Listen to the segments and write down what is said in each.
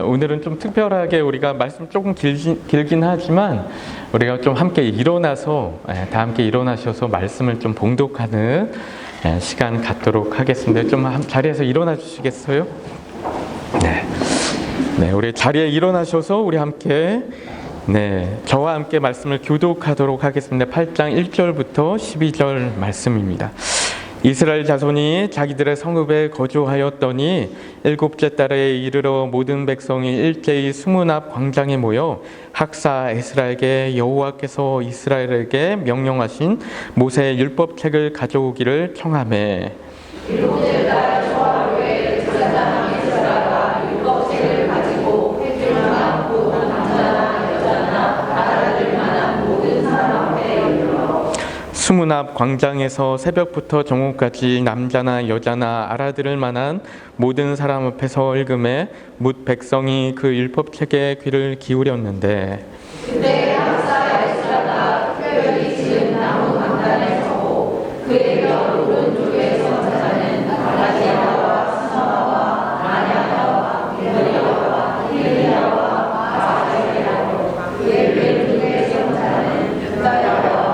오늘은 좀 특별하게 우리가 말씀 조금 길긴 하지만 우리가 좀 함께 일어나서 다 함께 일어나셔서 말씀을 좀 봉독하는 시간 갖도록 하겠습니다. 좀 자리에서 일어나 주시겠어요? 네, 우리 자리에 일어나셔서 우리 함께 저와 함께 말씀을 교독하도록 하겠습니다. 8장 1절부터 12절 말씀입니다. 이스라엘 자손이 자기들의 성읍에 거주하였더니 일곱째 달에 이르러 모든 백성이 일제히 수문 앞 광장에 모여 학사 에스라에게 여호와께서 이스라엘에게 명령하신 모세의 율법책을 가져오기를 청하매. 일곱째 달 초하루에 제사장 에스라가 율법책을 가지고 회중을 안고 남자나 여자나 알아들 만한 모든 사람 앞에 이르러 수문 앞 광장에서 새벽부터 정오까지 남자나 여자나 알아들을 만한 모든 사람 앞에서 읽음에 뭇 백성이 그 율법책에 귀를 기울였는데 그때 학사 에스라가 특별히 지은 나무 강단에 서고 그의 벽 오른쪽에 선 자는 가라디아와 스마와 마냐와 게르야와 힐리야와 아사랴와 그의 왼쪽에 선 자는 유다야와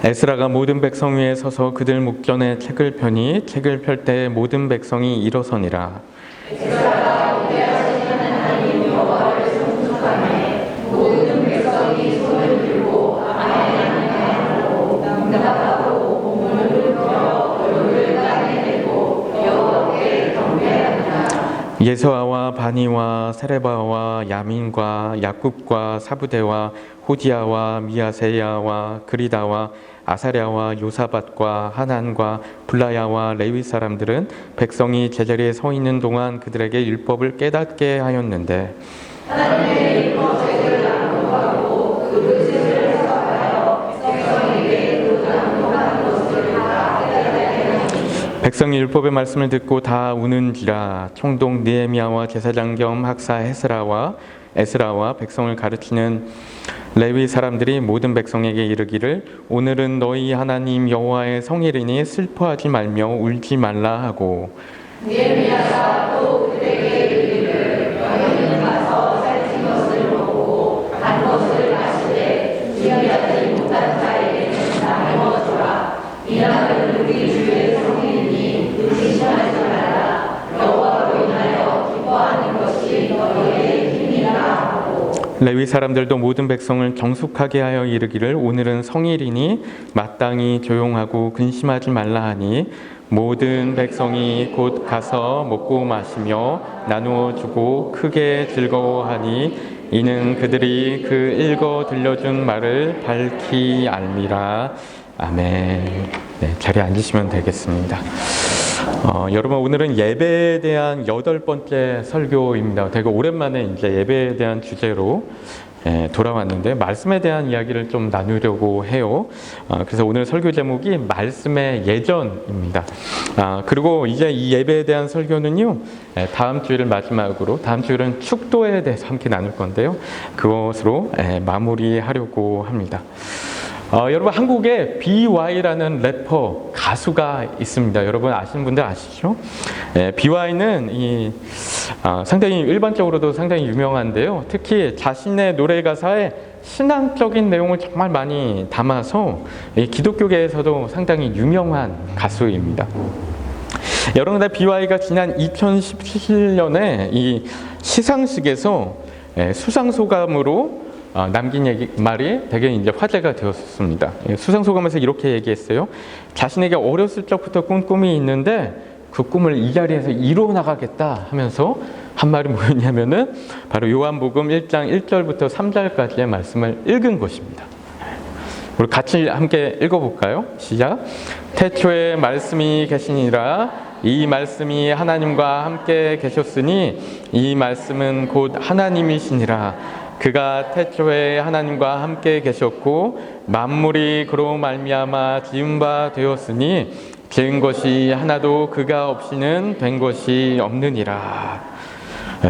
에스라가 모든 백성 위에 서서 그들 목전에 책을 펴니 책을 펼 때 모든 백성이 일어서니라. 에스라가 위대하신 하나님 여호와를 송축하매 모든 백성이 손을 들고 아멘하고 응답하고 몸을 굽혀 얼굴을 땅에 대고 여호와께 경배하니라. 예수아와 바니와 세레바와 야민과 야굽과 사부대와 호디야와 미야세야와 그리다와 아사랴와 요사밧과 하난과 블라야와 레위 사람들은 백성이 제자리에 서 있는 동안 그들에게 율법을 깨닫게 하였는데 하나님의 율법책을 낭독하고 그 뜻을 해석하여 백성에게 그 낭독한 것을 다 깨닫게 하였으니 백성이 율법의 말씀을 듣고 다 우는지라. 총독 느헤미야와 제사장 겸 학사 에스라와 백성을 가르치는 레위 사람들이 모든 백성에게 이르기를 오늘은 너희 하나님 여호와의 성일이니 슬퍼하지 말며 울지 말라 하고 느헤미야가 또 그들에게 이르기를 너희는 가서 살찐 것을 먹고 단 것을 마시되 준비하지 못한 자에게는 나누어 주라. 이 날은 우리 주의 성일이니 의심하지 말라. 여호와로 인하여 기뻐하는 것이 너희의 힘이라 하고 레위 사람들도 모든 백성을 정숙하게 하여 이르기를 오늘은 성일이니 마땅히 조용하고 근심하지 말라 하니 모든 백성이 곧 가서 먹고 마시며 나누어 주고 크게 즐거워하니 이는 그들이 그 읽어 들려준 말을 밝히 알미라. 아멘. 자리에 앉으시면 되겠습니다. 여러분 오늘은 예배에 대한 8번째 설교입니다. 되게 오랜만에 이제 예배에 대한 주제로 돌아왔는데 말씀에 대한 이야기를 좀 나누려고 해요. 그래서 오늘 설교 제목이 말씀의 예전입니다. 그리고 이제 이 예배에 대한 설교는요, 다음 주일을 마지막으로 다음 주일은 축도에 대해서 함께 나눌 건데요. 그것으로 마무리하려고 합니다. 여러분 한국에 BY라는 래퍼 가수가 있습니다. 여러분 아시는 분들 아시죠? BY는 상당히 일반적으로도 상당히 유명한데요. 특히 자신의 노래 가사에 신앙적인 내용을 정말 많이 담아서 기독교계에서도 상당히 유명한 가수입니다. 여러분 BY가 지난 2017년에 이 시상식에서 수상소감으로 남긴 말이 되게 이제 화제가 되었습니다. 수상소감에서 이렇게 얘기했어요. 자신에게 어렸을 적부터 꾼 꿈이 있는데 그 꿈을 이 자리에서 이루어 나가겠다 하면서 한 말이 뭐였냐면은 바로 요한복음 1장 1절부터 3절까지의 말씀을 읽은 것입니다. 우리 같이 함께 읽어볼까요? 시작. 태초에 말씀이 계시니라. 이 말씀이 하나님과 함께 계셨으니 이 말씀은 곧 하나님이시니라. 그가 태초에 하나님과 함께 계셨고 만물이 그로 말미암아 지은 바 되었으니 지은 것이 하나도 그가 없이는 된 것이 없느니라.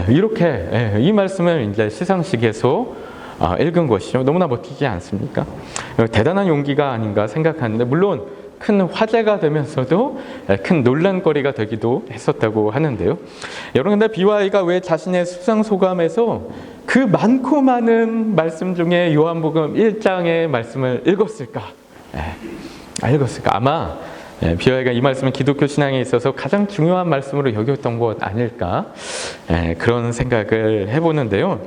이렇게 이 말씀을 이제 시상식에서 읽은 것이죠. 너무나 멋지지 않습니까? 대단한 용기가 아닌가 생각하는데, 물론 큰 화제가 되면서도 큰 논란거리가 되기도 했었다고 하는데요. 여러분, 근데 BY가 왜 자신의 수상소감에서 그 많고 많은 말씀 중에 요한복음 1장의 말씀을 읽었을까? 아마 BY가 이 말씀은 기독교 신앙에 있어서 가장 중요한 말씀으로 여겼던 것 아닐까, 그런 생각을 해보는데요.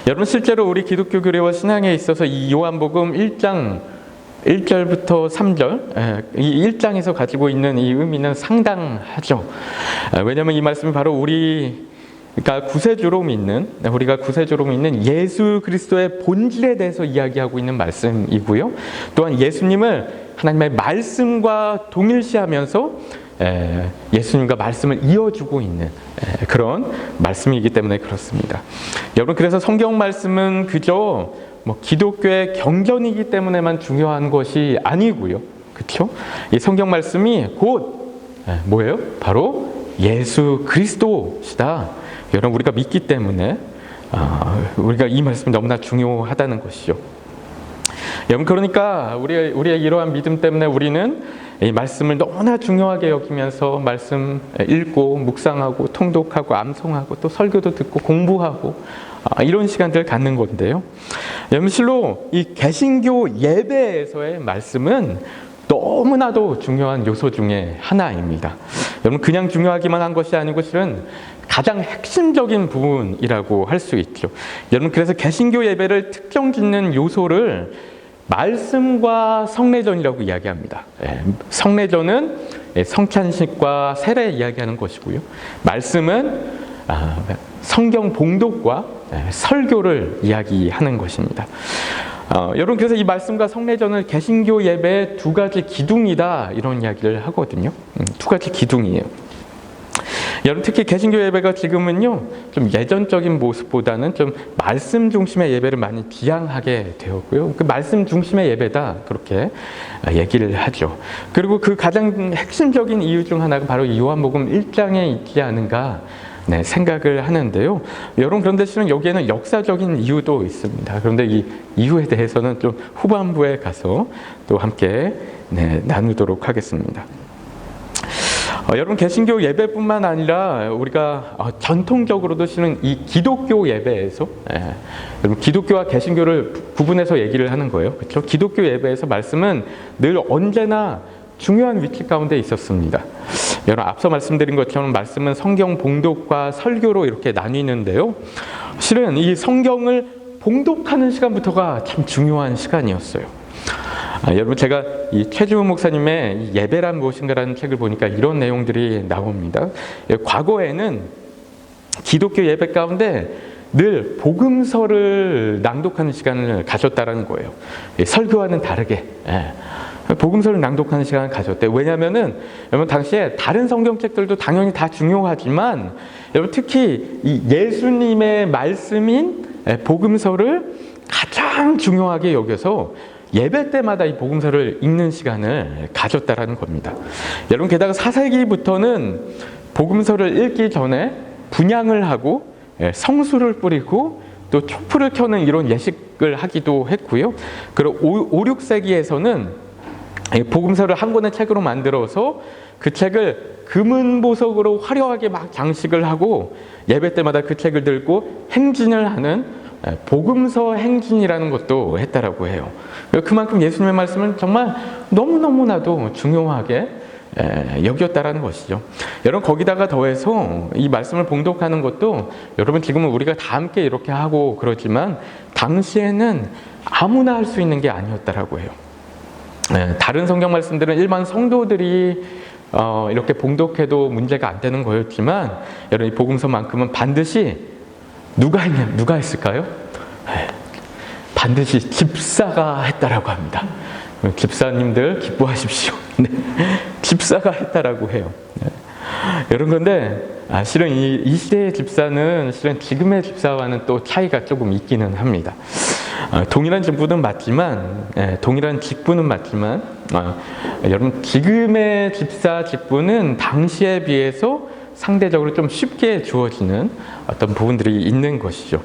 여러분, 실제로 우리 기독교 교리와 신앙에 있어서 이 요한복음 1장 1절부터 3절, 이 1장에서 가지고 있는 이 의미는 상당하죠. 왜냐하면 이 말씀이 바로 우리가 구세주로 믿는 예수 그리스도의 본질에 대해서 이야기하고 있는 말씀이고요. 또한 예수님을 하나님의 말씀과 동일시하면서 예수님과 말씀을 이어주고 있는 그런 말씀이기 때문에 그렇습니다. 여러분, 그래서 성경 말씀은 그저 기독교의 경전이기 때문에만 중요한 것이 아니고요. 그렇죠? 이 성경 말씀이 곧 뭐예요? 바로 예수 그리스도시다. 여러분, 우리가 믿기 때문에 우리가 이 말씀이 너무나 중요하다는 것이죠. 여러분, 그러니까 우리의 이러한 믿음 때문에 우리는 이 말씀을 너무나 중요하게 여기면서 말씀 읽고 묵상하고 통독하고 암송하고 또 설교도 듣고 공부하고 이런 시간들을 갖는 건데요. 여러분, 실로 이 개신교 예배에서의 말씀은 너무나도 중요한 요소 중에 하나입니다. 여러분, 그냥 중요하기만 한 것이 아니고 실은 가장 핵심적인 부분이라고 할 수 있죠. 여러분, 그래서 개신교 예배를 특정짓는 요소를 말씀과 성례전이라고 이야기합니다. 성례전은 성찬식과 세례 이야기하는 것이고요. 말씀은 성경 봉독과 설교를 이야기하는 것입니다. 여러분, 그래서 이 말씀과 성례전은 개신교 예배의 두 가지 기둥이다, 이런 이야기를 하거든요. 두 가지 기둥이에요. 여러분, 특히 개신교 예배가 지금은요, 좀 예전적인 모습보다는 좀 말씀 중심의 예배를 많이 지향하게 되었고요. 그 말씀 중심의 예배다, 그렇게 얘기를 하죠. 그리고 그 가장 핵심적인 이유 중 하나가 바로 이 요한복음 1장에 있지 않은가 생각을 하는데요. 여러분, 그런데 실은 여기에는 역사적인 이유도 있습니다. 그런데 이 이유에 대해서는 좀 후반부에 가서 또 함께 나누도록 하겠습니다. 여러분, 개신교 예배뿐만 아니라 우리가 전통적으로도 실은 이 기독교 예배에서 여러분, 기독교와 개신교를 구분해서 얘기를 하는 거예요. 그렇죠? 기독교 예배에서 말씀은 늘 언제나 중요한 위치 가운데 있었습니다. 여러분, 앞서 말씀드린 것처럼 말씀은 성경 봉독과 설교로 이렇게 나뉘는데요. 실은 이 성경을 봉독하는 시간부터가 참 중요한 시간이었어요. 여러분, 제가 이 최주우 목사님의 예배란 무엇인가라는 책을 보니까 이런 내용들이 나옵니다. 과거에는 기독교 예배 가운데 늘 복음서를 낭독하는 시간을 가졌다라는 거예요. 설교와는 다르게 복음서를 낭독하는 시간을 가졌대요. 왜냐하면은 여러분, 당시에 다른 성경책들도 당연히 다 중요하지만 여러분, 특히 이 예수님의 말씀인 복음서를 가장 중요하게 여겨서 예배 때마다 이 복음서를 읽는 시간을 가졌다라는 겁니다. 여러분, 게다가 4세기부터는 복음서를 읽기 전에 분향을 하고 성수를 뿌리고 또 촛불을 켜는 이런 예식을 하기도 했고요. 그리고 5, 6세기에서는 복음서를 한 권의 책으로 만들어서 그 책을 금은 보석으로 화려하게 막 장식을 하고 예배 때마다 그 책을 들고 행진을 하는 복음서 행진이라는 것도 했다라고 해요. 그만큼 예수님의 말씀은 정말 너무너무나도 중요하게 여겼다라는 것이죠. 여러분, 거기다가 더해서 이 말씀을 봉독하는 것도 여러분, 지금은 우리가 다 함께 이렇게 하고 그러지만 당시에는 아무나 할 수 있는 게 아니었다라고 해요. 다른 성경 말씀들은 일반 성도들이 이렇게 봉독해도 문제가 안 되는 거였지만 여러분, 이 복음서만큼은 반드시 누가 했을까요? 반드시 집사가 했다라고 합니다. 집사님들 기뻐하십시오. 집사가 했다라고 해요. 여러분, 그런데 실은 이 시대의 집사는 실은 지금의 집사와는 또 차이가 조금 있기는 합니다. 동일한 직분은 맞지만 여러분, 지금의 집사 직분은 당시에 비해서 상대적으로 좀 쉽게 주어지는 어떤 부분들이 있는 것이죠.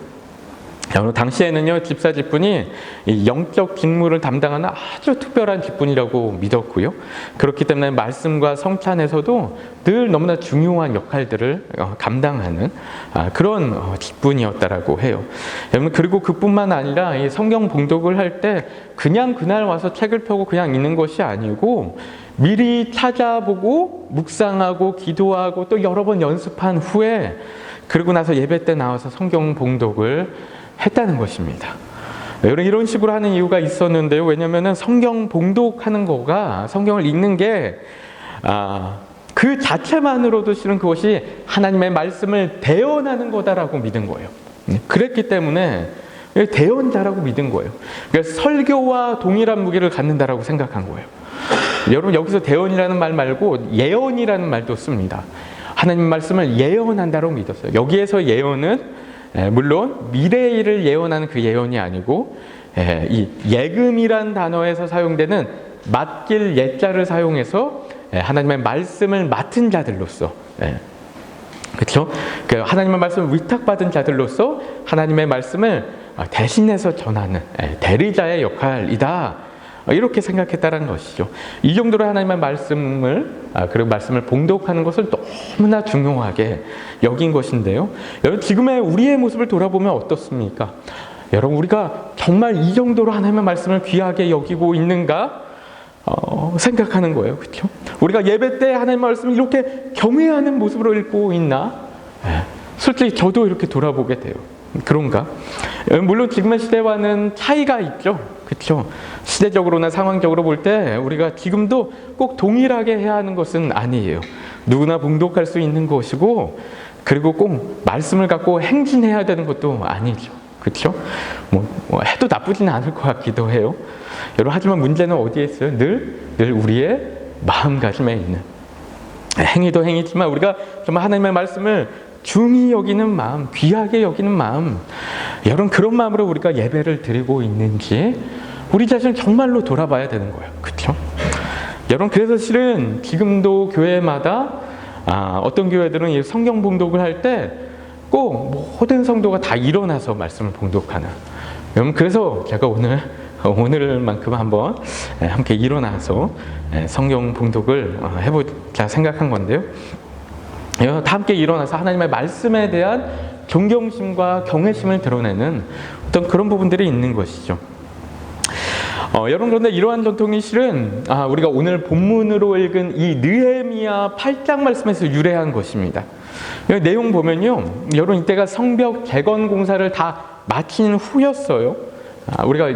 당시에는요, 집사 직분이 이 영적 직무를 담당하는 아주 특별한 직분이라고 믿었고요. 그렇기 때문에 말씀과 성찬에서도 늘 너무나 중요한 역할들을 감당하는 그런 직분이었다라고 해요. 여러분, 그리고 그뿐만 아니라 이 성경 봉독을 할 때 그냥 그날 와서 책을 펴고 그냥 읽는 것이 아니고 미리 찾아보고 묵상하고 기도하고 또 여러 번 연습한 후에 그러고 나서 예배 때 나와서 성경 봉독을 했다는 것입니다. 이런 식으로 하는 이유가 있었는데요. 왜냐하면 성경 봉독하는 거가, 성경을 읽는 게 그 자체만으로도 실은 그것이 하나님의 말씀을 대언하는 거다라고 믿은 거예요. 그랬기 때문에 대언자라고 믿은 거예요. 그러니까 설교와 동일한 무게를 갖는다라고 생각한 거예요. 여러분, 여기서 대언이라는 말 말고 예언이라는 말도 씁니다. 하나님 말씀을 예언한다고 믿었어요. 여기에서 예언은 물론 미래의 일을 예언하는 그 예언이 아니고 이 예금이란 단어에서 사용되는 맡길 예자를 사용해서 하나님의 말씀을 맡은 자들로서, 그렇죠? 하나님의 말씀을 위탁받은 자들로서 하나님의 말씀을 대신해서 전하는 대리자의 역할이다, 이렇게 생각했다는 것이죠. 이 정도로 하나님의 말씀을, 그리고 말씀을 봉독하는 것을 너무나 중요하게 여긴 것인데요. 여러분, 지금의 우리의 모습을 돌아보면 어떻습니까? 여러분, 우리가 정말 이 정도로 하나님의 말씀을 귀하게 여기고 있는가? 생각하는 거예요. 그렇죠? 우리가 예배 때 하나님의 말씀을 이렇게 경외하는 모습으로 읽고 있나? 솔직히 저도 이렇게 돌아보게 돼요. 그런가? 물론 지금의 시대와는 차이가 있죠. 그렇죠? 시대적으로나 상황적으로 볼 때 우리가 지금도 꼭 동일하게 해야 하는 것은 아니에요. 누구나 봉독할 수 있는 것이고, 그리고 꼭 말씀을 갖고 행진해야 되는 것도 아니죠. 그렇죠? 해도 나쁘지는 않을 것 같기도 해요. 여러분, 하지만 문제는 어디에 있어요? 늘 우리의 마음가짐에 있는. 행위도 행위지만 우리가 정말 하나님의 말씀을 중히 여기는 마음, 귀하게 여기는 마음, 여러분, 그런 마음으로 우리가 예배를 드리고 있는지 우리 자신을 정말로 돌아봐야 되는 거예요. 그렇죠? 여러분, 그래서 실은 지금도 교회마다 어떤 교회들은 이 성경 봉독을 할 때 꼭 모든 성도가 다 일어나서 말씀을 봉독하는. 여러분, 그래서 제가 오늘만큼 한번 함께 일어나서 성경 봉독을 해보자 생각한 건데요. 다 함께 일어나서 하나님의 말씀에 대한 존경심과 경외심을 드러내는 어떤 그런 부분들이 있는 것이죠. 여러분, 그런데 이러한 전통이 실은 우리가 오늘 본문으로 읽은 이 느헤미야 8장 말씀에서 유래한 것입니다. 내용 보면요, 여러분, 이때가 성벽 재건 공사를 다 마친 후였어요. 우리가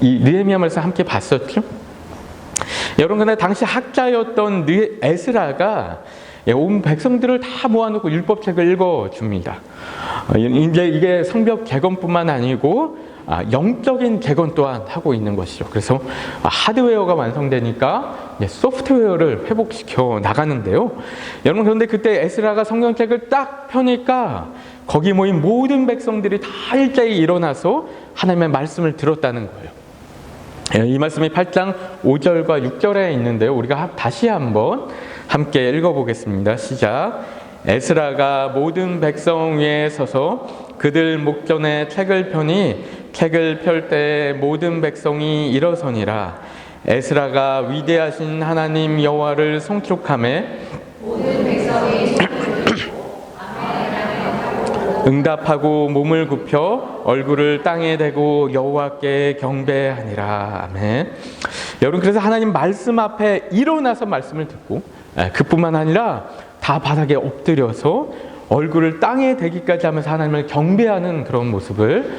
이 느헤미야 말씀 함께 봤었죠. 여러분, 근데 당시 학자였던 에스라가 온 백성들을 다 모아놓고 율법책을 읽어줍니다. 이제 이게 성벽 재건뿐만 아니고 영적인 재건 또한 하고 있는 것이죠. 그래서 하드웨어가 완성되니까 소프트웨어를 회복시켜 나가는데요. 여러분, 그런데 그때 에스라가 성경책을 딱 펴니까 거기 모인 모든 백성들이 다 일제히 일어나서 하나님의 말씀을 들었다는 거예요. 이 말씀이 8장 5절과 6절에 있는데요. 우리가 다시 한번 함께 읽어보겠습니다. 시작. 에스라가 모든 백성 위에 서서 그들 목전에 책을 펴니 책을 펼 때 모든 백성이 일어서니라. 에스라가 위대하신 하나님 여호와를 송축하매 모든 백성이 응답하고 몸을 굽혀 얼굴을 땅에 대고 여호와께 경배하니라. 아멘. 여러분, 그래서 하나님 말씀 앞에 일어나서 말씀을 듣고, 그뿐만 아니라 다 바닥에 엎드려서 얼굴을 땅에 대기까지 하면서 하나님을 경배하는 그런 모습을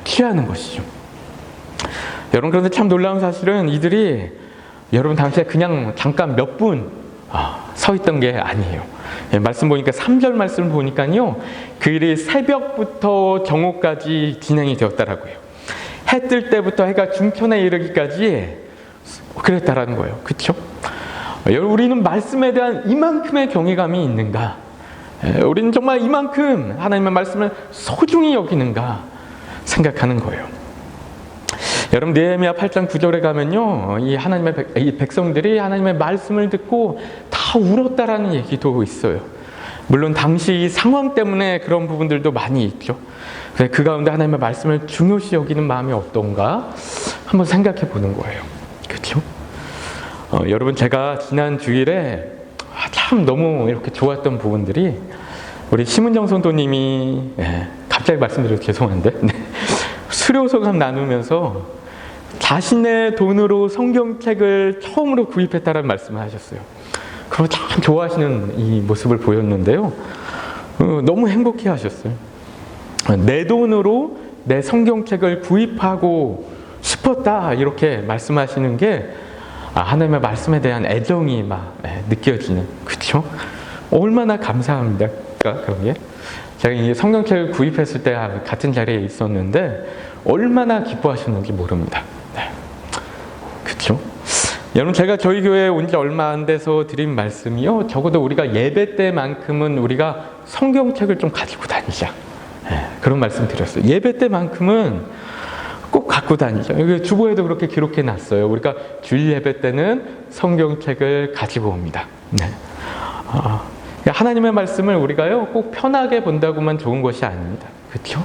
취하는 것이죠. 여러분, 그런데 참 놀라운 사실은 이들이 여러분 당시에 그냥 잠깐 몇 분 서 있던 게 아니에요. 말씀 보니까 3절 말씀 보니까요, 그 일이 새벽부터 정오까지 진행이 되었다라고 해요. 해 뜰 때부터 해가 중천에 이르기까지 그랬다라는 거예요. 그렇죠? 여러분, 우리는 말씀에 대한 이만큼의 경외감이 있는가? 우리는 정말 이만큼 하나님의 말씀을 소중히 여기는가 생각하는 거예요. 여러분, 느헤미야 8장 9절에 가면요, 이 백성들이 하나님의 말씀을 듣고 다 울었다라는 얘기도 있어요. 물론 당시 상황 때문에 그런 부분들도 많이 있죠. 그 가운데 하나님의 말씀을 중요시 여기는 마음이 어떤가 한번 생각해 보는 거예요. 그렇죠? 여러분, 제가 지난 주일에 참 너무 이렇게 좋았던 부분들이, 우리 심은정 성도님이 갑자기 말씀드려서 죄송한데 수료소감 나누면서 자신의 돈으로 성경책을 처음으로 구입했다는 말씀을 하셨어요. 그리고 참 좋아하시는 이 모습을 보였는데요. 너무 행복해 하셨어요. 내 돈으로 내 성경책을 구입하고 싶었다, 이렇게 말씀하시는 게 하나님의 말씀에 대한 애정이 막 느껴지는, 그렇죠? 얼마나 감사합니다. 그런 게. 제가 이 성경책을 구입했을 때 같은 자리에 있었는데 얼마나 기뻐하셨는지 모릅니다. 그렇죠? 여러분, 제가 저희 교회에 온 지 얼마 안 돼서 드린 말씀이요, 적어도 우리가 예배 때만큼은 우리가 성경책을 좀 가지고 다니자, 그런 말씀 드렸어요. 예배 때만큼은 꼭 갖고 다니자. 여기 주보에도 그렇게 기록해 놨어요. 우리가 주일 예배 때는 성경책을 가지고 옵니다. 하나님의 말씀을 우리가요 꼭 편하게 본다고만 좋은 것이 아닙니다. 그렇죠?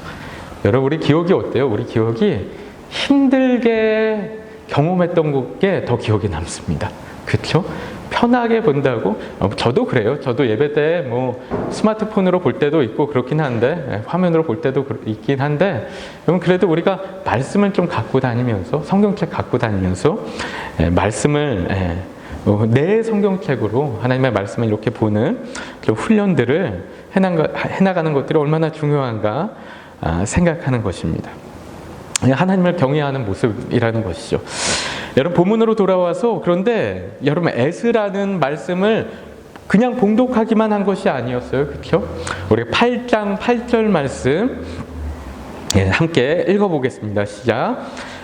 여러분, 우리 기억이 어때요? 우리 기억이 힘들게 경험했던 게 더 기억에 남습니다. 그렇죠? 편하게 본다고? 저도 그래요. 저도 예배 때 뭐 스마트폰으로 볼 때도 있고 그렇긴 한데, 화면으로 볼 때도 있긴 한데, 그래도 우리가 말씀을 좀 갖고 다니면서, 성경책 갖고 다니면서 말씀을 내 성경책으로 하나님의 말씀을 이렇게 보는 훈련들을 해나가는 것들이 얼마나 중요한가 생각하는 것입니다. 하나님을 경외하는 모습이라는 것이죠. 여러분, 본문으로 돌아와서, 그런데 여러분, 에스라는 말씀을 그냥 봉독하기만 한 것이 아니었어요. 그렇죠? 우리 8장 8절 말씀 함께 읽어보겠습니다. 시작.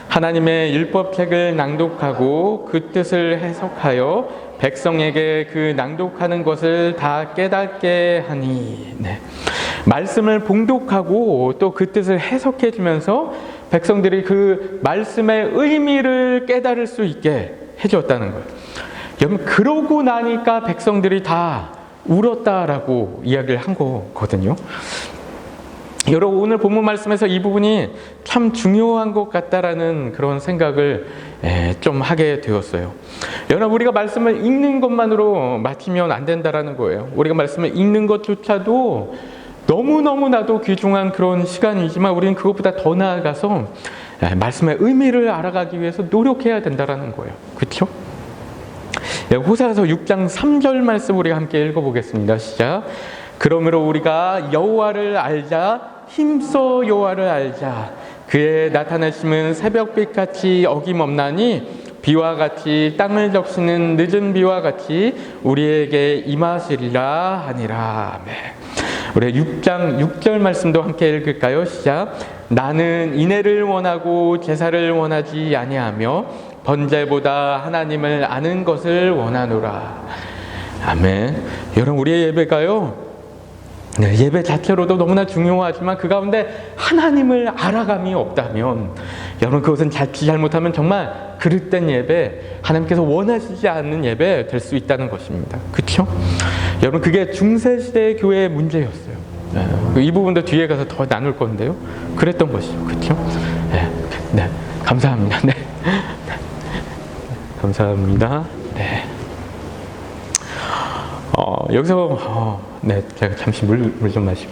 하나님의 율법책을 낭독하고 그 뜻을 해석하여 백성에게 그 낭독하는 것을 다 깨닫게 하니. 말씀을 봉독하고 또 그 뜻을 해석해 주면서 백성들이 그 말씀의 의미를 깨달을 수 있게 해주었다는 거예요. 여러분, 그러고 나니까 백성들이 다 울었다라고 이야기를 한 거거든요. 여러분, 오늘 본문 말씀에서 이 부분이 참 중요한 것 같다라는 그런 생각을 좀 하게 되었어요. 여러분, 우리가 말씀을 읽는 것만으로 마치면 안 된다라는 거예요. 우리가 말씀을 읽는 것조차도 너무너무나도 귀중한 그런 시간이지만, 우리는 그것보다 더 나아가서 말씀의 의미를 알아가기 위해서 노력해야 된다라는 거예요. 그렇죠? 호세아서 6장 3절 말씀 우리가 함께 읽어보겠습니다. 시작. 그러므로 우리가 여호와를 알자, 힘써 여호와를 알자. 그의 나타내심은 새벽빛같이 어김없나니 비와 같이 땅을 적시는 늦은 비와 같이 우리에게 임하시리라 하니라. 우리 6장 6절 말씀도 함께 읽을까요? 시작. 나는 인애를 원하고 제사를 원하지 아니하며 번제보다 하나님을 아는 것을 원하노라. 아멘. 여러분, 우리의 예배가요, 예배 자체로도 너무나 중요하지만 그 가운데 하나님을 알아감이 없다면, 여러분, 그것은 잘못하면 정말 그릇된 예배, 하나님께서 원하시지 않는 예배 될 수 있다는 것입니다. 그렇죠? 여러분, 그게 중세시대의 교회의 문제였어요. 이 부분도 뒤에 가서 더 나눌 건데요, 그랬던 것이죠. 그렇죠? 네, 감사합니다. 네, 감사합니다. 네. 여기서 제가 잠시 물 좀 마시고.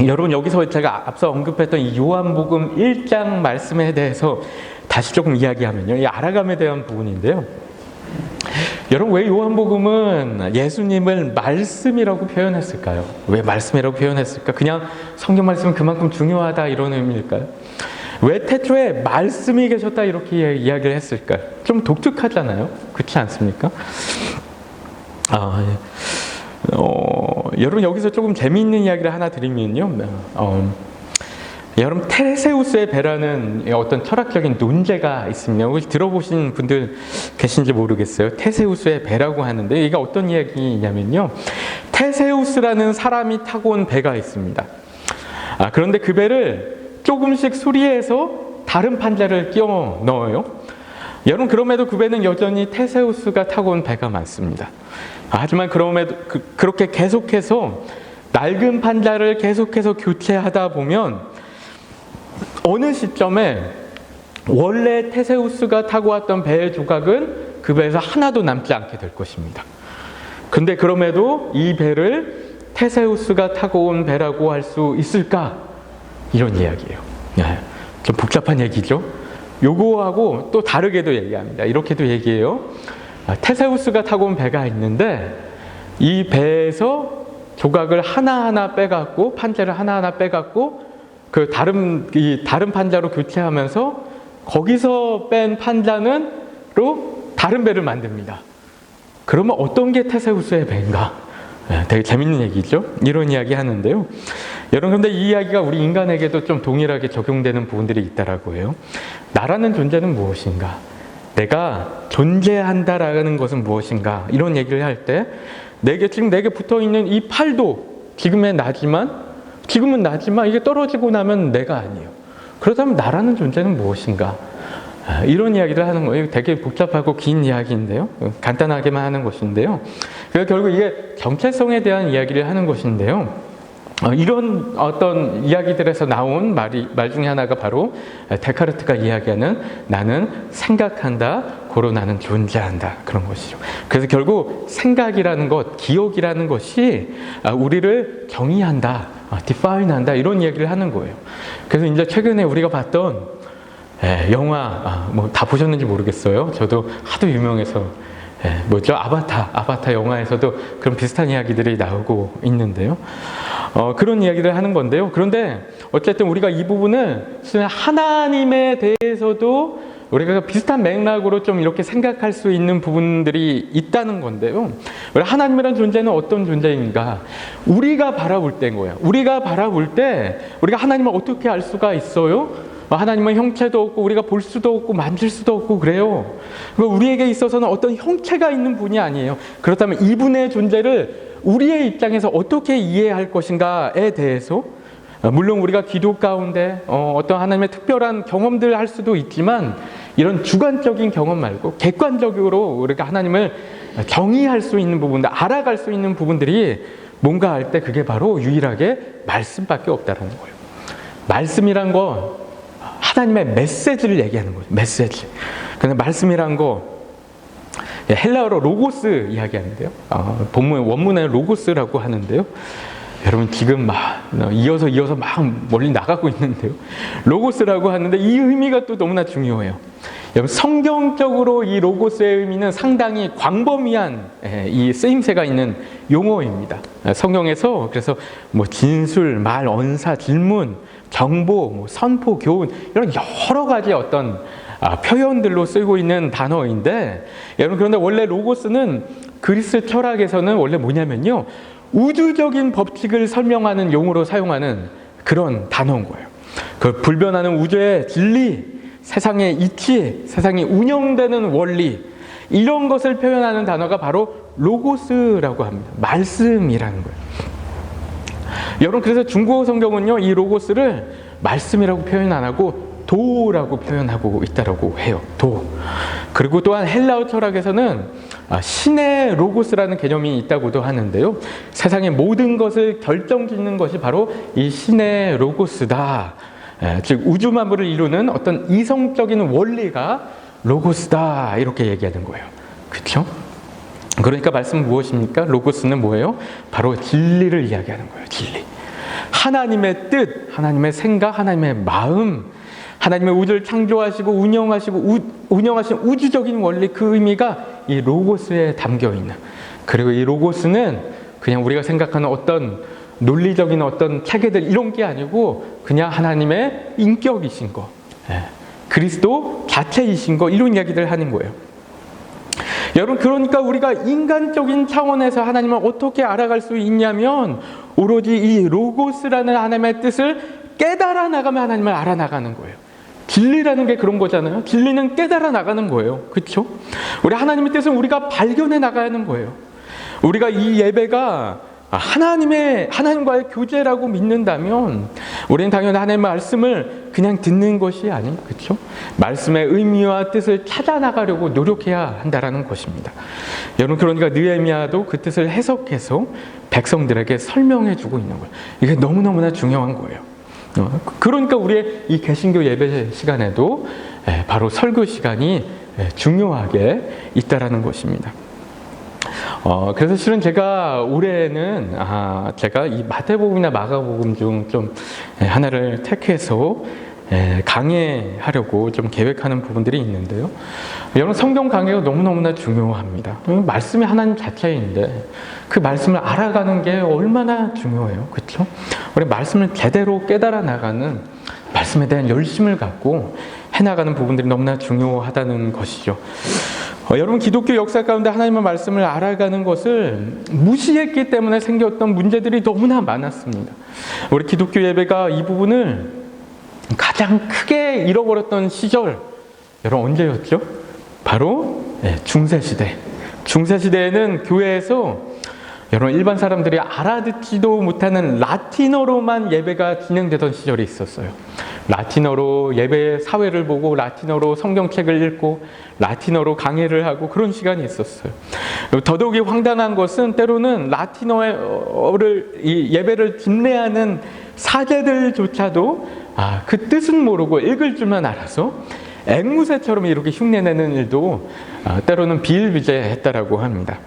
여러분, 여기서 제가 앞서 언급했던 이 요한복음 1장 말씀에 대해서 다시 조금 이야기하면요, 이 알아감에 대한 부분인데요. 여러분, 왜 요한복음은 예수님을 말씀이라고 표현했을까요? 왜 말씀이라고 표현했을까? 그냥 성경 말씀은 그만큼 중요하다, 이런 의미일까요? 왜 태초에 말씀이 계셨다, 이렇게 이야기를 했을까요? 좀 독특하잖아요. 그렇지 않습니까? 여러분, 여기서 조금 재미있는 이야기를 하나 드리면요, 여러분, 테세우스의 배라는 어떤 철학적인 논제가 있습니다. 혹시 들어보신 분들 계신지 모르겠어요. 테세우스의 배라고 하는데, 이게 어떤 이야기냐면요, 테세우스라는 사람이 타고 온 배가 있습니다. 그런데 그 배를 조금씩 수리해서 다른 판자를 끼워 넣어요. 여러분, 그럼에도 그 배는 여전히 테세우스가 타고 온 배가 많습니다. 하지만 그럼에도 그렇게 계속해서 낡은 판자를 계속해서 교체하다 보면 어느 시점에 원래 테세우스가 타고 왔던 배의 조각은 그 배에서 하나도 남지 않게 될 것입니다. 근데 그럼에도 이 배를 테세우스가 타고 온 배라고 할 수 있을까? 이런 이야기예요. 좀 복잡한 얘기죠. 요거하고 또 다르게도 얘기합니다. 이렇게도 얘기해요. 테세우스가 타고 온 배가 있는데 이 배에서 조각을 하나하나 빼갖고 판자를 하나하나 빼갖고 그 다른 판자로 교체하면서 거기서 뺀 판자는로 다른 배를 만듭니다. 그러면 어떤 게 테세우스의 배인가? 되게 재밌는 얘기죠. 이런 이야기 하는데요. 여러분, 근데 이 이야기가 우리 인간에게도 좀 동일하게 적용되는 부분들이 있다라고 해요. 나라는 존재는 무엇인가? 내가 존재한다라는 것은 무엇인가? 이런 얘기를 할 때 지금 내게 붙어 있는 이 팔도 지금은 나지만 이게 떨어지고 나면 내가 아니에요. 그렇다면 나라는 존재는 무엇인가? 이런 이야기를 하는 거예요. 되게 복잡하고 긴 이야기인데요. 간단하게만 하는 것인데요. 그래서 결국 이게 정체성에 대한 이야기를 하는 것인데요. 이런 어떤 이야기들에서 나온 말 중에 하나가 바로 데카르트가 이야기하는 나는 생각한다, 고로 나는 존재한다, 그런 것이죠. 그래서 결국 생각이라는 것, 기억이라는 것이 우리를 정의한다, define한다, 이런 이야기를 하는 거예요. 그래서 이제 최근에 우리가 봤던 영화, 뭐 다 보셨는지 모르겠어요. 저도 하도 유명해서 뭐죠? 아바타 영화에서도 그런 비슷한 이야기들이 나오고 있는데요. 그런 이야기를 하는 건데요. 그런데 어쨌든 우리가 이 부분을 하나님에 대해서도 우리가 비슷한 맥락으로 좀 이렇게 생각할 수 있는 부분들이 있다는 건데요. 하나님이라는 존재는 어떤 존재인가? 우리가 바라볼 때인 거예요. 우리가 바라볼 때 우리가 하나님을 어떻게 알 수가 있어요? 하나님은 형체도 없고 우리가 볼 수도 없고 만질 수도 없고 그래요. 우리에게 있어서는 어떤 형체가 있는 분이 아니에요. 그렇다면 이분의 존재를 우리의 입장에서 어떻게 이해할 것인가에 대해서 물론 우리가 기도 가운데 어떤 하나님의 특별한 경험들을 할 수도 있지만 이런 주관적인 경험 말고 객관적으로 우리가 하나님을 정의할 수 있는 부분들, 알아갈 수 있는 부분들이 뭔가 할 때 그게 바로 유일하게 말씀밖에 없다는 거예요. 말씀이란 거 하나님의 메시지를 얘기하는 거죠. 메시지. 근데 말씀이란 거 헬라어로 로고스 이야기하는데요. 원문에 로고스라고 하는데요. 여러분 지금 막 이어서 막 멀리 나가고 있는데요. 로고스라고 하는데 이 의미가 또 너무나 중요해요. 여러분 성경적으로 이 로고스의 의미는 상당히 광범위한 이 쓰임새가 있는 용어입니다. 성경에서 그래서 뭐 진술, 말, 언사, 질문, 정보, 선포, 교훈 이런 여러 가지 어떤 표현들로 쓰고 있는 단어인데 여러분 그런데 원래 로고스는 그리스 철학에서는 원래 뭐냐면요. 우주적인 법칙을 설명하는 용어로 사용하는 그런 단어인 거예요. 그 불변하는 우주의 진리, 세상의 이치, 세상이 운영되는 원리 이런 것을 표현하는 단어가 바로 로고스라고 합니다. 말씀이라는 거예요. 여러분 그래서 중국어 성경은요 이 로고스를 말씀이라고 표현 안 하고 도라고 표현하고 있다고 해요. 도. 그리고 또한 헬라어 철학에서는 신의 로고스라는 개념이 있다고도 하는데요. 세상의 모든 것을 결정짓는 것이 바로 이 신의 로고스다. 즉 우주 만물을 이루는 어떤 이성적인 원리가 로고스다 이렇게 얘기하는 거예요. 그렇죠? 그러니까 말씀은 무엇입니까? 로고스는 뭐예요? 바로 진리를 이야기하는 거예요. 진리. 하나님의 뜻, 하나님의 생각, 하나님의 마음, 하나님의 우주를 창조하시고 운영하신 우주적인 원리 그 의미가 이 로고스에 담겨있는 그리고 이 로고스는 그냥 우리가 생각하는 어떤 논리적인 어떤 체계들 이런 게 아니고 그냥 하나님의 인격이신 거 그리스도 자체이신 거 이런 이야기를 하는 거예요. 여러분 그러니까 우리가 인간적인 차원에서 하나님을 어떻게 알아갈 수 있냐면 오로지 이 로고스라는 하나님의 뜻을 깨달아 나가면 하나님을 알아나가는 거예요. 진리라는 게 그런 거잖아요. 진리는 깨달아 나가는 거예요. 그렇죠? 우리 하나님의 뜻은 우리가 발견해 나가야 하는 거예요. 우리가 이 예배가 하나님과의 교제라고 믿는다면 우리는 당연히 하나님의 말씀을 그냥 듣는 것이 아닌, 그렇죠? 말씀의 의미와 뜻을 찾아 나가려고 노력해야 한다라는 것입니다. 여러분, 그러니까 느헤미야도 그 뜻을 해석해서 백성들에게 설명해 주고 있는 거예요. 이게 너무너무나 중요한 거예요. 그러니까 우리의 이 개신교 예배 시간에도 바로 설교 시간이 중요하게 있다라는 것입니다. 그래서 실은 제가 올해는 제가 이 마태복음이나 마가복음 중 좀 하나를 택해서 강해하려고 좀 계획하는 부분들이 있는데요. 여러분, 성경 강해가 너무너무나 중요합니다. 말씀이 하나님 자체인데 그 말씀을 알아가는 게 얼마나 중요해요. 그렇죠? 우리 말씀을 제대로 깨달아 나가는, 말씀에 대한 열심을 갖고 해나가는 부분들이 너무나 중요하다는 것이죠. 여러분, 기독교 역사 가운데 하나님의 말씀을 알아가는 것을 무시했기 때문에 생겼던 문제들이 너무나 많았습니다. 우리 기독교 예배가 이 부분을 가장 크게 잃어버렸던 시절, 여러분 언제였죠? 바로 중세시대. 중세시대에는 교회에서 여러분 일반 사람들이 알아듣지도 못하는 라틴어로만 예배가 진행되던 시절이 있었어요. 라틴어로 예배 사회를 보고 라틴어로 성경책을 읽고 라틴어로 강의를 하고 그런 시간이 있었어요. 더더욱이 황당한 것은 때로는 라틴어를 이 예배를 집례하는 사제들조차도 그 뜻은 모르고 읽을 줄만 알아서 앵무새처럼 이렇게 흉내내는 일도 때로는 비일비재했다라고 합니다.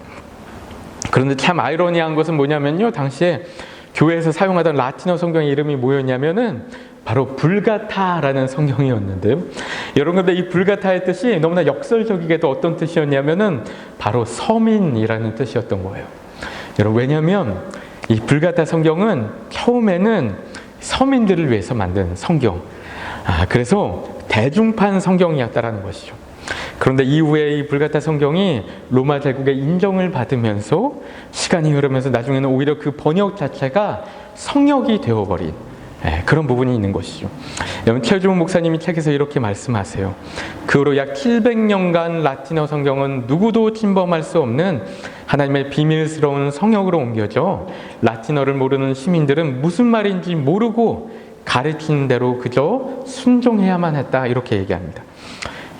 그런데 참 아이러니한 것은 뭐냐면요, 당시에 교회에서 사용하던 라틴어 성경의 이름이 뭐였냐면은 바로 불가타라는 성경이었는데요. 여러분, 근데 이 불가타의 뜻이 너무나 역설적이게도 어떤 뜻이었냐면은 바로 서민이라는 뜻이었던 거예요. 여러분, 왜냐하면 이 불가타 성경은 처음에는 서민들을 위해서 만든 성경, 그래서 대중판 성경이었다라는 것이죠. 그런데 이후에 이 불가타 성경이 로마 제국의 인정을 받으면서 시간이 흐르면서 나중에는 오히려 그 번역 자체가 성역이 되어버린 그런 부분이 있는 것이죠. 여러분, 최주문 목사님이 책에서 이렇게 말씀하세요. 그 후로 약 700년간 라틴어 성경은 누구도 침범할 수 없는 하나님의 비밀스러운 성역으로 옮겨져 라틴어를 모르는 시민들은 무슨 말인지 모르고 가르치는 대로 그저 순종해야만 했다, 이렇게 얘기합니다.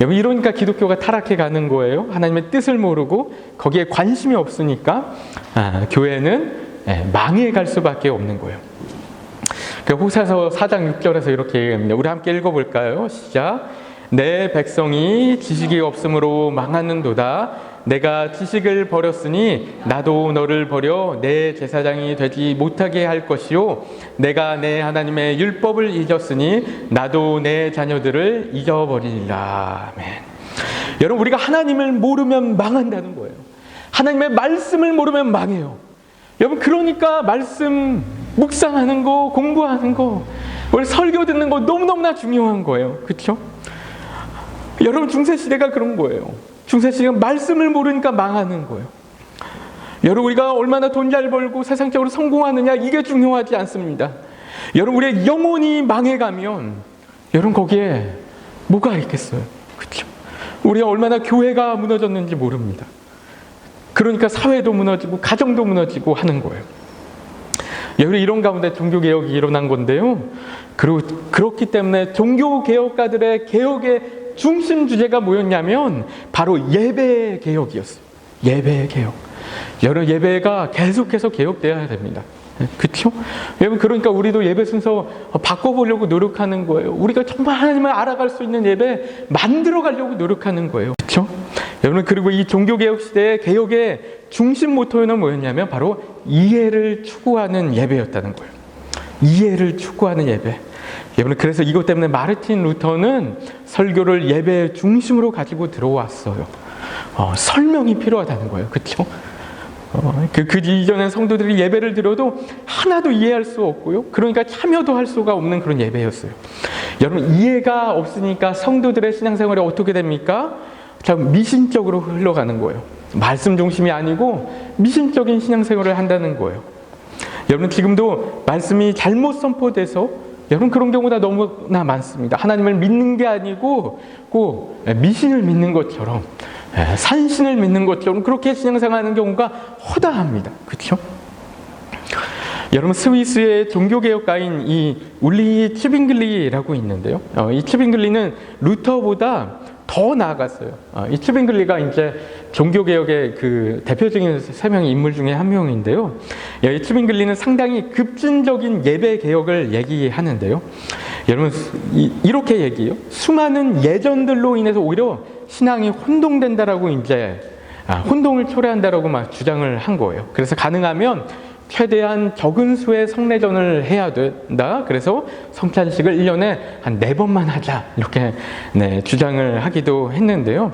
여러분, 이러니까 기독교가 타락해 가는 거예요. 하나님의 뜻을 모르고 거기에 관심이 없으니까 교회는 망해갈 수밖에 없는 거예요. 호세아서 4장 6절에서 이렇게 얘기합니다. 우리 함께 읽어볼까요? 시작. 내 백성이 지식이 없으므로 망하는도다. 내가 지식을 버렸으니 나도 너를 버려 내 제사장이 되지 못하게 할 것이요, 내가 내 하나님의 율법을 잊었으니 나도 내 자녀들을 잊어버리리라. 아멘. 여러분, 우리가 하나님을 모르면 망한다는 거예요. 하나님의 말씀을 모르면 망해요. 여러분, 그러니까 말씀 묵상하는 거, 공부하는 거, 우리 설교 듣는 거 너무너무나 중요한 거예요. 그렇죠? 여러분, 중세시대가 그런 거예요. 중세시대가 말씀을 모르니까 망하는 거예요. 여러분, 우리가 얼마나 돈 잘 벌고 세상적으로 성공하느냐, 이게 중요하지 않습니다. 여러분, 우리의 영혼이 망해가면 여러분 거기에 뭐가 있겠어요? 그렇죠? 우리가 얼마나 교회가 무너졌는지 모릅니다. 그러니까 사회도 무너지고 가정도 무너지고 하는 거예요. 여러분, 이런 가운데 종교개혁이 일어난 건데요. 그리고 그렇기 때문에 종교개혁가들의 개혁의 중심 주제가 뭐였냐면 바로 예배개혁이었어요. 예배개혁. 여러분, 예배가 계속해서 개혁되어야 됩니다. 그렇죠? 여러분, 그러니까 우리도 예배 순서 바꿔보려고 노력하는 거예요. 우리가 정말 하나님을 알아갈 수 있는 예배 만들어 가려고 노력하는 거예요. 그렇죠? 여러분, 그리고 이 종교개혁 시대의 개혁의 중심 모토는 뭐였냐면 바로 이해를 추구하는 예배였다는 거예요. 이해를 추구하는 예배. 여러분, 그래서 이것 때문에 마르틴 루터는 설교를 예배의 중심으로 가지고 들어왔어요. 설명이 필요하다는 거예요. 그렇죠? 그 이전에 성도들이 예배를 드려도 하나도 이해할 수 없고요. 그러니까 참여도 할 수가 없는 그런 예배였어요. 여러분, 이해가 없으니까 성도들의 신앙생활이 어떻게 됩니까? 참 미신적으로 흘러가는 거예요. 말씀 중심이 아니고 미신적인 신앙생활을 한다는 거예요. 여러분, 지금도 말씀이 잘못 선포돼서 여러분 그런 경우가 너무나 많습니다. 하나님을 믿는 게 아니고 꼭 미신을 믿는 것처럼, 산신을 믿는 것처럼 그렇게 신앙생활하는 경우가 허다합니다. 그렇죠? 여러분, 스위스의 종교개혁가인 이 울리 튜빙글리라고 있는데요. 이 튜빙글리는 루터보다 더 나아갔어요. 이 튜빙글리가 이제 종교개혁의 그 대표적인 세 명의 인물 중에 한 명인데요. 이 튜빙글리는 상당히 급진적인 예배 개혁을 얘기하는데요. 여러분, 이렇게 얘기해요. 수많은 예전들로 인해서 오히려 신앙이 혼동된다라고 이제 혼동을 초래한다라고 막 주장을 한 거예요. 그래서 가능하면 최대한 적은 수의 성례전을 해야 된다. 그래서 성찬식을 1년에 한 4번만 하자. 이렇게 주장을 하기도 했는데요.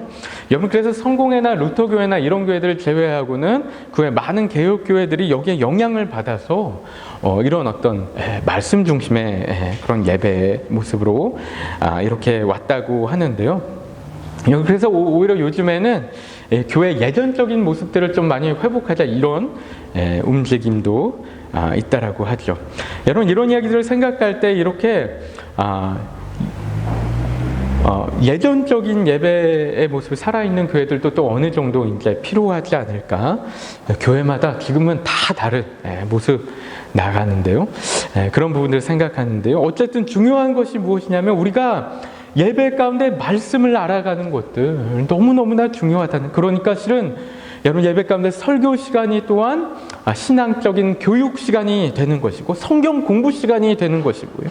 여러분, 그래서 성공회나 루터교회나 이런 교회들을 제외하고는 그 외 많은 개혁교회들이 여기에 영향을 받아서 이런 어떤 말씀 중심의 그런 예배의 모습으로 이렇게 왔다고 하는데요. 그래서 오히려 요즘에는 교회 예전적인 모습들을 좀 많이 회복하자, 이런 움직임도 있다라고 하죠. 여러분, 이런 이야기들을 생각할 때 이렇게 예전적인 예배의 모습이 살아있는 교회들도 또 어느 정도 이제 필요하지 않을까. 교회마다 지금은 다 다른 모습 나가는데요. 그런 부분들을 생각하는데요. 어쨌든 중요한 것이 무엇이냐면 우리가 예배 가운데 말씀을 알아가는 것들 너무너무나 중요하다는, 그러니까 실은 여러분, 예배 가운데 설교 시간이 또한 신앙적인 교육 시간이 되는 것이고 성경 공부 시간이 되는 것이고요.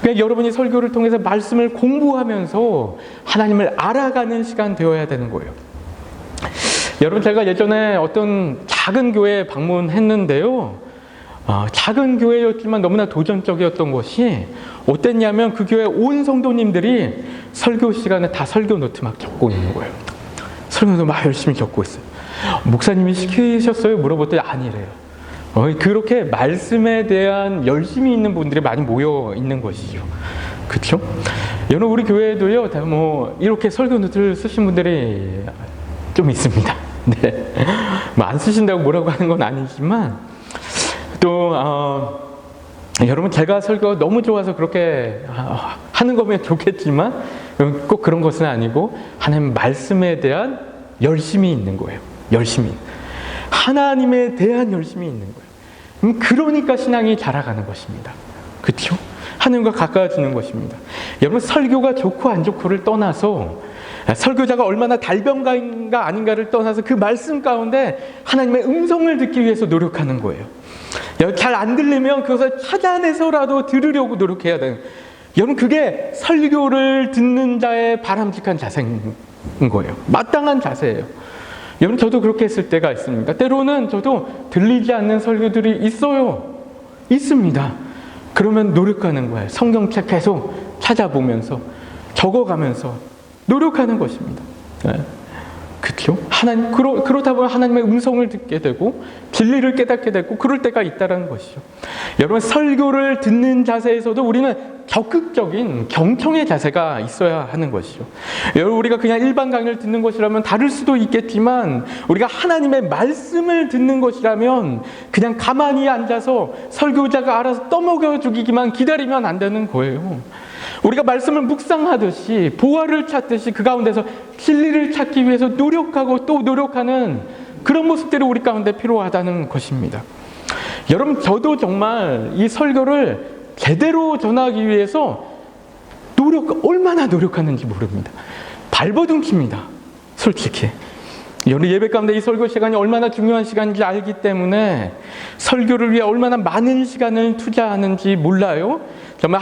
그러니까 여러분이 설교를 통해서 말씀을 공부하면서 하나님을 알아가는 시간 되어야 되는 거예요. 여러분, 제가 예전에 어떤 작은 교회에 방문했는데요. 작은 교회였지만 너무나 도전적이었던 것이 어땠냐면 그 교회 온 성도님들이 설교 시간에 다 설교 노트 막 적고 있는 거예요. 설교 노트 막 열심히 적고 있어요. 목사님이 시키셨어요? 물어봤더니 아니래요. 그렇게 말씀에 대한 열심히 있는 분들이 많이 모여 있는 것이죠. 그렇죠? 여러분, 우리 교회도요, 다 뭐 이렇게 설교 노트를 쓰신 분들이 좀 있습니다. 네, 뭐 안 쓰신다고 뭐라고 하는 건 아니지만. 또 여러분, 제가 설교가 너무 좋아서 그렇게 하는 거면 좋겠지만 꼭 그런 것은 아니고 하나님 말씀에 대한 열심이 있는 거예요. 열심히, 하나님에 대한 열심이 있는 거예요. 그러니까 신앙이 자라가는 것입니다. 그렇죠? 하나님과 가까워지는 것입니다. 여러분, 설교가 좋고 안 좋고를 떠나서, 설교자가 얼마나 달변가인가 아닌가를 떠나서 그 말씀 가운데 하나님의 음성을 듣기 위해서 노력하는 거예요. 잘 안 들리면 그것을 찾아내서라도 들으려고 노력해야 돼요. 여러분, 그게 설교를 듣는 자의 바람직한 자세인 거예요. 마땅한 자세예요. 여러분, 저도 그렇게 했을 때가 있습니다. 때로는 저도 들리지 않는 설교들이 있어요. 있습니다. 그러면 노력하는 거예요. 성경책 계속 찾아보면서 적어가면서 노력하는 것입니다. 그렇죠? 그러다 보면 하나님의 음성을 듣게 되고 진리를 깨닫게 되고 그럴 때가 있다는 것이죠. 여러분, 설교를 듣는 자세에서도 우리는 적극적인 경청의 자세가 있어야 하는 것이죠. 여러분, 우리가 그냥 일반 강의를 듣는 것이라면 다를 수도 있겠지만 우리가 하나님의 말씀을 듣는 것이라면 그냥 가만히 앉아서 설교자가 알아서 떠먹여 주기만 기다리면 안 되는 거예요. 우리가 말씀을 묵상하듯이 보화를 찾듯이 그 가운데서 진리를 찾기 위해서 노력하고 또 노력하는 그런 모습들이 우리 가운데 필요하다는 것입니다. 여러분, 저도 정말 이 설교를 제대로 전하기 위해서 얼마나 노력하는지 모릅니다. 발버둥 칩니다. 솔직히. 여러분, 예배 가운데 이 설교 시간이 얼마나 중요한 시간인지 알기 때문에 설교를 위해 얼마나 많은 시간을 투자하는지 몰라요. 정말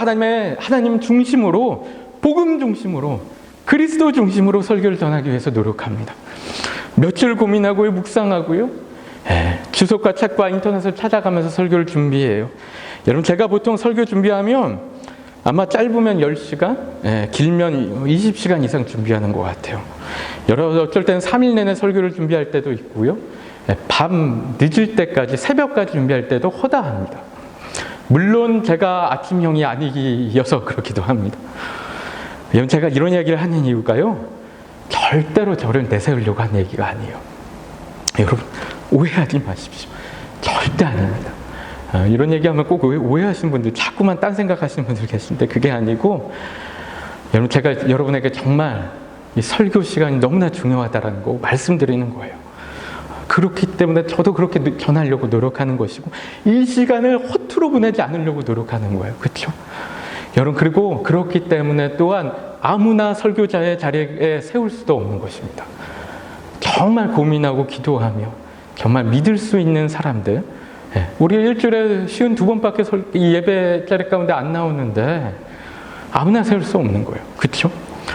하나님 중심으로, 복음 중심으로, 그리스도 중심으로 설교를 전하기 위해서 노력합니다. 며칠 고민하고요, 묵상하고요, 주석과 책과 인터넷을 찾아가면서 설교를 준비해요. 여러분, 제가 보통 설교 준비하면 아마 짧으면 10시간, 길면 20시간 이상 준비하는 것 같아요. 여러분, 어쩔 때는 3일 내내 설교를 준비할 때도 있고요, 밤 늦을 때까지, 새벽까지 준비할 때도 허다합니다. 물론 제가 아침형이 아니어서 그렇기도 합니다. 여러분, 제가 이런 이야기를 하는 이유가요, 절대로 저를 내세우려고 하는 얘기가 아니에요. 여러분, 오해하지 마십시오. 절대 아닙니다. 이런 얘기하면 꼭 오해하시는 분들, 자꾸만 딴 생각하시는 분들 계신데 그게 아니고, 여러분, 제가 여러분에게 정말 이 설교 시간이 너무나 중요하다는 거 말씀드리는 거예요. 그렇기 때문에 저도 그렇게 전하려고 노력하는 것이고 이 시간을 허투루 보내지 않으려고 노력하는 거예요. 그렇죠? 여러분, 그리고 그렇기 때문에 또한 아무나 설교자의 자리에 세울 수도 없는 것입니다. 정말 고민하고 기도하며 정말 믿을 수 있는 사람들, 우리 일주일에 52번밖에 이 예배 자리 가운데 안 나오는데 아무나 세울 수 없는 거예요. 그렇죠?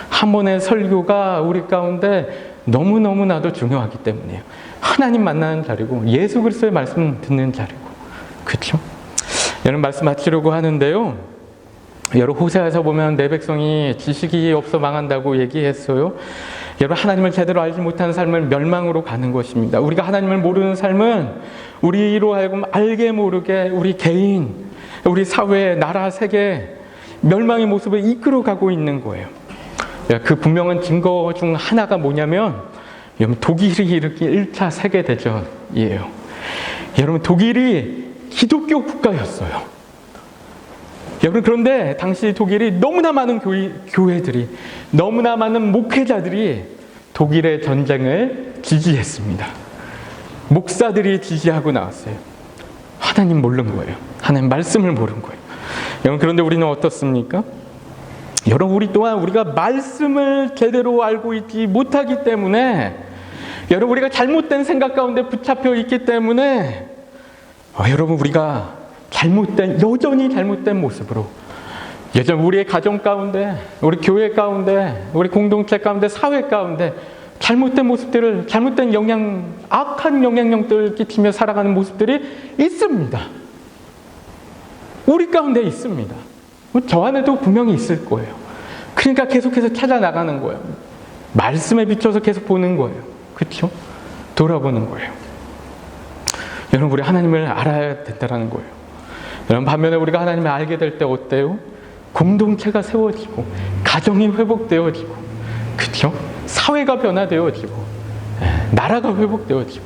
한 번의 설교가 우리 가운데 너무너무나도 중요하기 때문이에요. 하나님 만나는 자리고 예수 그리스도의 말씀 듣는 자리고. 그렇죠? 여러분, 말씀 마치려고 하는데요. 여러분, 호세아에서 보면 내 백성이 지식이 없어 망한다고 얘기했어요. 여러분, 하나님을 제대로 알지 못하는 삶을 멸망으로 가는 것입니다. 우리가 하나님을 모르는 삶은 우리로 하여금 알게 모르게 우리 개인, 우리 사회, 나라, 세계 멸망의 모습을 이끌어가고 있는 거예요. 그 분명한 증거 중 하나가 뭐냐면 독일이 일으킨 1차 세계대전이에요. 여러분, 독일이 기독교 국가였어요. 여러분, 그런데 당시 독일이 너무나 많은 교회들이, 너무나 많은 목회자들이 독일의 전쟁을 지지했습니다. 목사들이 지지하고 나왔어요. 하나님 모르는 거예요. 하나님 말씀을 모르는 거예요. 여러분, 그런데 우리는 어떻습니까? 여러분, 우리 또한 우리가 말씀을 제대로 알고 있지 못하기 때문에, 여러분, 우리가 잘못된 생각 가운데 붙잡혀 있기 때문에 여러분, 우리가 여전히 잘못된 모습으로, 여전히 우리의 가정 가운데, 우리 교회 가운데, 우리 공동체 가운데, 사회 가운데 잘못된 모습들을, 잘못된 악한 영향력들을 끼치며 살아가는 모습들이 있습니다. 우리 가운데 있습니다. 저 안에도 분명히 있을 거예요. 그러니까 계속해서 찾아나가는 거예요. 말씀에 비춰서 계속 보는 거예요. 그렇죠? 돌아보는 거예요. 여러분, 우리 하나님을 알아야 된다는 거예요. 여러분, 반면에 우리가 하나님을 알게 될 때 어때요? 공동체가 세워지고, 가정이 회복되어지고, 그렇죠? 사회가 변화되어지고, 나라가 회복되어지고,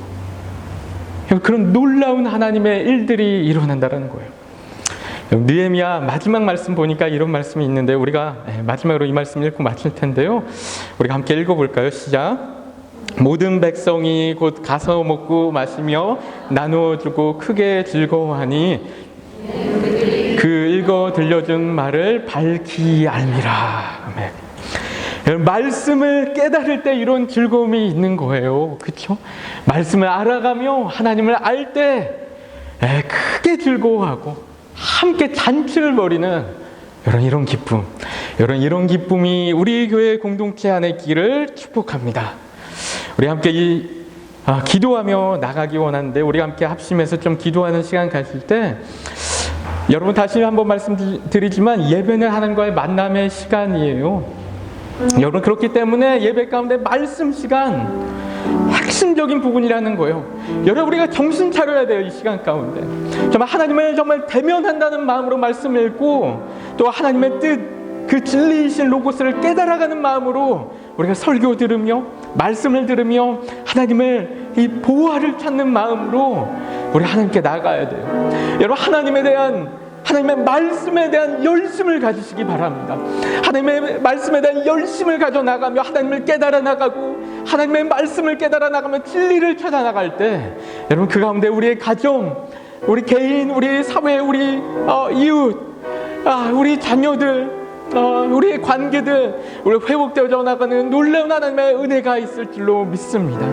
그런 놀라운 하나님의 일들이 일어난다는 거예요. 느헤미야 마지막 말씀 보니까 이런 말씀이 있는데, 우리가 마지막으로 이 말씀 읽고 마칠 텐데요. 우리가 함께 읽어볼까요? 시작. 모든 백성이 곧 가서 먹고 마시며 나누어주고 크게 즐거워하니 그 읽어 들려준 말을 밝히 알미라. 아멘. 말씀을 깨달을 때 이런 즐거움이 있는 거예요. 그렇죠? 말씀을 알아가며 하나님을 알 때 크게 즐거워하고 함께 잔치를 벌이는 이런 기쁨, 이런 기쁨이 우리 교회 공동체 안에 있기를 축복합니다. 우리 함께 기도하며 나가기 원하는데, 우리 함께 합심해서 좀 기도하는 시간 가질 때, 여러분, 다시 한번 말씀드리지만 예배는 하나님과의 만남의 시간이에요. 여러분, 그렇기 때문에 예배 가운데 말씀 시간 핵심적인 부분이라는 거예요. 여러분, 우리가 정신 차려야 돼요. 이 시간 가운데 정말 하나님을 정말 대면한다는 마음으로 말씀을 읽고, 또 하나님의 뜻, 그 진리이신 로고스를 깨달아가는 마음으로 우리가 설교 들으며 말씀을 들으며 하나님을 이 보화를 찾는 마음으로 우리 하나님께 나가야 돼요. 여러분, 하나님의 말씀에 대한 열심을 가지시기 바랍니다. 하나님의 말씀에 대한 열심을 가져나가며 하나님을 깨달아 나가고, 하나님의 말씀을 깨달아 나가며 진리를 찾아 나갈 때, 여러분, 그 가운데 우리의 가정, 우리 개인, 우리 사회, 우리 이웃, 우리 자녀들, 우리의 관계들, 우리 회복되어져 나가는 놀라운 하나님의 은혜가 있을 줄로 믿습니다.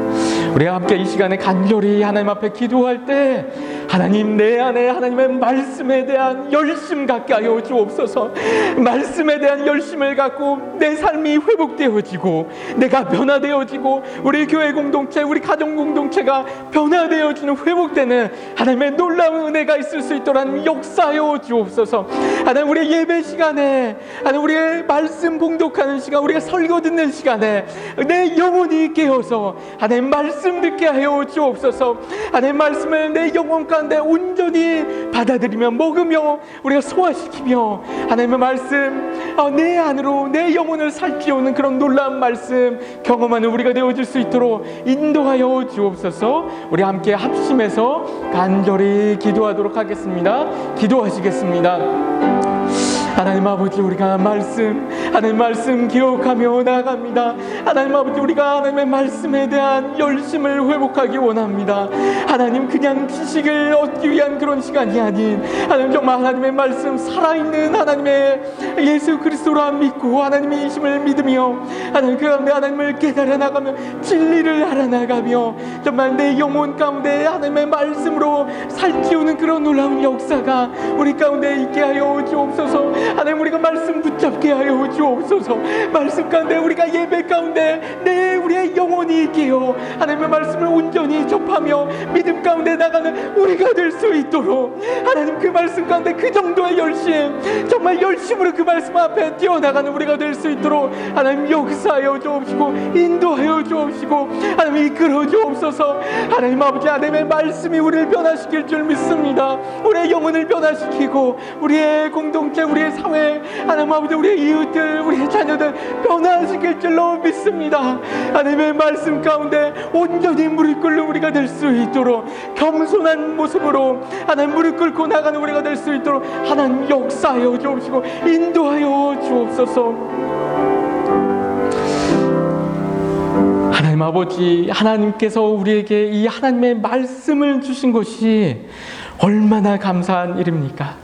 우리가 함께 이 시간에 간절히 하나님 앞에 기도할 때, 하나님, 내 안에 하나님의 말씀에 대한 열심 갖게 하여 주옵소서. 말씀에 대한 열심을 갖고 내 삶이 회복되어지고, 내가 변화되어지고, 우리 교회 공동체, 우리 가정 공동체가 변화되어지는, 회복되는 하나님의 놀라운 은혜가 있을 수 있도록 역사하여 주옵소서. 하나님, 우리의 예배 시간에, 하나님, 우리의 말씀 봉독하는 시간, 우리가 설교 듣는 시간에 내 영혼이 깨어서 하나님 말씀 듣게 하여 주옵소서. 하나님 말씀을 내 영혼 가운데 온전히 받아들이며 먹으며 우리가 소화시키며, 하나님의 말씀 내 안으로 내 영혼을 살찌우는 그런 놀라운 말씀 경험하는 우리가 되어줄 수 있도록 인도하여 주옵소서. 우리 함께 합심해서 간절히 기도하도록 하겠습니다. 기도하시겠습니다. 하나님 아버지, 우리가 하나님 말씀 기억하며 나아갑니다. 하나님 아버지, 우리가 하나님의 말씀에 대한 열심을 회복하기 원합니다. 하나님, 그냥 지식을 얻기 위한 그런 시간이 아닌, 하나님 정말 하나님의 말씀, 살아있는 하나님의 예수 그리스도라 믿고 하나님의 이심을 믿으며 하나님 그 가운데 하나님을 깨달아 나가며 진리를 알아나가며 정말 내 영혼 가운데 하나님의 말씀으로 살찌우는 그런 놀라운 역사가 우리 가운데 있게 하여 주옵소서. 하나님, 우리가 말씀 붙잡게 하여 주옵소서. 말씀 가운데 우리가 예배 가운데 우리의 영혼이 있게요, 하나님의 말씀을 온전히 접하며 믿음 가운데 나가는 우리가 될 수 있도록 하나님, 그 말씀 가운데 그 정도의 열심, 정말 열심으로 그 말씀 앞에 뛰어나가는 우리가 될 수 있도록 하나님 역사하여 주옵시고 인도하여 주옵시고 하나님 이끌어 주옵소서. 하나님 아버지, 하나님의 말씀이 우리를 변화시킬 줄 믿습니다. 우리의 영혼을 변화시키고 우리의 공동체, 우리의 사회, 하나님 아버지, 우리의 이웃들, 우리의 자녀들 변화시킬 줄로 믿습니다. 하나님의 말씀 가운데 온전히 무릎 꿇는 우리가 될 수 있도록 겸손한 모습으로 하나님 무릎 꿇고 나가는 우리가 될 수 있도록 하나님 역사하여 주옵시고 인도하여 주옵소서. 하나님 아버지, 하나님께서 우리에게 이 하나님의 말씀을 주신 것이 얼마나 감사한 일입니까?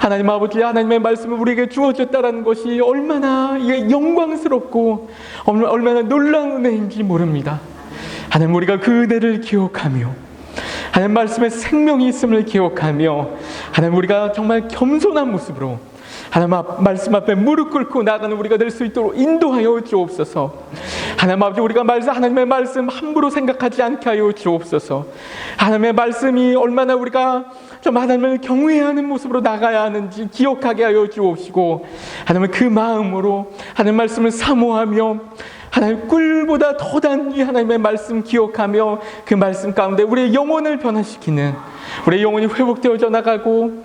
하나님 아버지, 하나님의 말씀을 우리에게 주어졌다는 것이 얼마나 영광스럽고 얼마나 놀라운 은혜인지 모릅니다. 하나님, 우리가 그 은혜를 기억하며 하나님 말씀에 생명이 있음을 기억하며 하나님, 우리가 정말 겸손한 모습으로 하나님 말씀 앞에 무릎 꿇고 나가는 우리가 될 수 있도록 인도하여 주옵소서. 하나님 아버지, 우리가 하나님의 말씀 함부로 생각하지 않게 하여 주옵소서. 하나님의 말씀이 얼마나 우리가 좀 하나님을 경외하는 모습으로 나가야 하는지 기억하게 하여 주옵시고 하나님 그 마음으로 하나님 말씀을 사모하며 하나님 꿀보다 더 단위 하나님의 말씀 기억하며 그 말씀 가운데 우리의 영혼을 변화시키는, 우리의 영혼이 회복되어져 나가고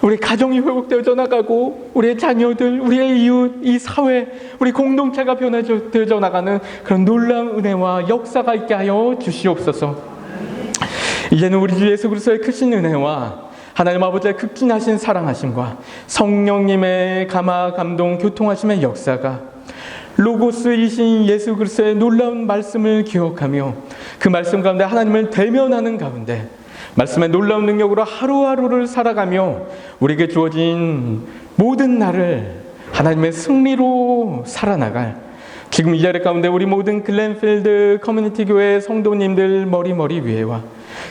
우리 가정이 회복되어져 나가고 우리의 자녀들, 우리의 이웃, 이 사회, 우리 공동체가 변화되어져 나가는 그런 놀라운 은혜와 역사가 있게 하여 주시옵소서. 이제는 우리 주 예수 그리스도의 크신 은혜와 하나님 아버지의 극진하신 사랑하심과 성령님의 감화 감동 교통하심의 역사가 로고스이신 예수 그리스도의 놀라운 말씀을 기억하며 그 말씀 가운데 하나님을 대면하는 가운데 말씀의 놀라운 능력으로 하루하루를 살아가며 우리에게 주어진 모든 날을 하나님의 승리로 살아나갈, 지금 이 자리 가운데 우리 모든 글렌필드 커뮤니티 교회 성도님들 머리 위에와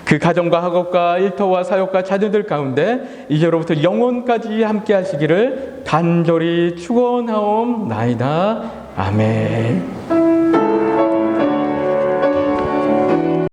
그 가정과 학업과 일터와 사역과 자녀들 가운데 이제로부터 영원까지 함께 하시기를 간절히 축원하옵나이다. 아멘.